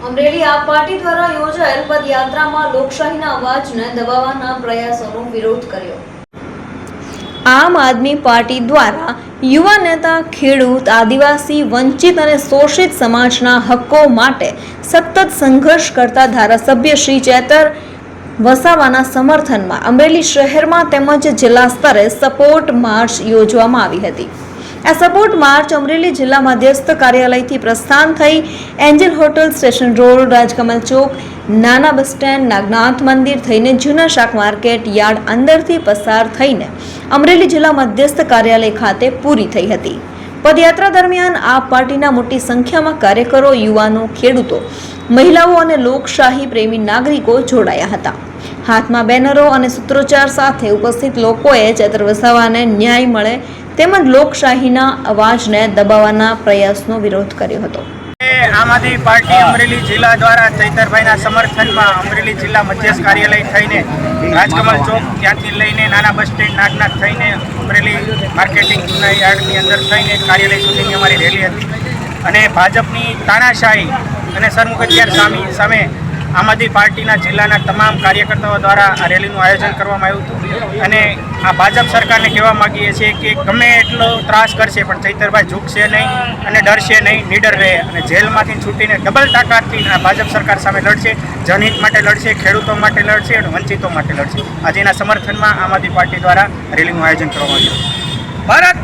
અમરેલી આપ પાર્ટી દ્વારા યોજાયેલ પદયાત્રામાં લોકશાહીના અવાજને દબાવવાના પ્રયાસોનો વિરોધ કર્યો। આમ આદમી પાર્ટી દ્વારા યુવા નેતા, ખેડૂત, આદિવાસી, વંચિત અને શોષિત સમાજના હક્કો માટે સતત સંઘર્ષ કરતા ધારાસભ્ય શ્રી ચેતર વસાવાના સમર્થનમાં અમરેલી શહેરમાં તેમજ જિલ્લા સ્તરે સપોર્ટ માર્ચ યોજવામાં આવી હતી। આ સપોર્ટ માર્ચ અમરેલી જિલ્લા મધ્યસ્થ કાર્યાલયથી પ્રસ્થાન થઈ angel hotel, station road, Rajkamal ચોક, નાના બસ સ્ટેન્ડ, નાગનાથ મંદિર થઈને જૂના શાક માર્કેટ યાર્ડ અંદરથી પસાર થઈને અમરેલી જિલ્લા મધ્યસ્થ કાર્યાલય ખાતે પૂરી થઈ હતી। પદયાત્રા દરમિયાન આપ પાર્ટીના મોટી સંખ્યામાં કાર્યકરો, યુવાનો, ખેડૂતો, મહિલાઓ અને લોકશાહી પ્રેમી નાગરિકો જોડાયા હતા। હાથમાં બેનરો અને સૂત્રોચ્ચાર સાથે ઉપસ્થિત લોકોએ ચેતર વસાવાને ન્યાય મળે તેમજ લોકશાહીના અવાજને દબાવવાના પ્રયાસનો વિરોધ કર્યો હતો। આમ આદમી પાર્ટી અમરેલી જિલ્લા દ્વારા ચૈતરભાઈના સમર્થનમાં અમરેલી જિલ્લા મધ્યસ્થ કાર્યાલય થઈને રાજકમલ ચોક ત્યાંથી લઈને નાના બસ સ્ટેન્ડ નાગનાથ થઈને અમરેલી માર્કેટિંગ જૂના યાર્ડની અંદર થઈને કાર્યાલય સુધીની અમારી રેલી હતી અને ભાજપની તાનાશાહી અને સરમુખત્યાર સામે આમ આદમી પાર્ટીના જિલ્લાના તમામ કાર્યકર્તાઓ દ્વારા આ રેલીનું આયોજન કરવામાં આવ્યું હતું અને આ ભાજપ સરકારને કહેવા માગીએ છીએ કે ગમે એટલો ત્રાસ કરશે પણ ચૈતરભાઈ ઝૂકશે નહીં અને ડરશે નહીં, નીડર રહે અને જેલમાંથી છૂટીને ડબલ તાકાતથી આ ભાજપ સરકાર સામે લડશે, જનહિત માટે લડશે, ખેડૂતો માટે લડશે અને વંચિતો માટે લડશે। આજે એના સમર્થનમાં આમ આદમી પાર્ટી દ્વારા રેલીનું આયોજન કરવામાં આવ્યું। ભારત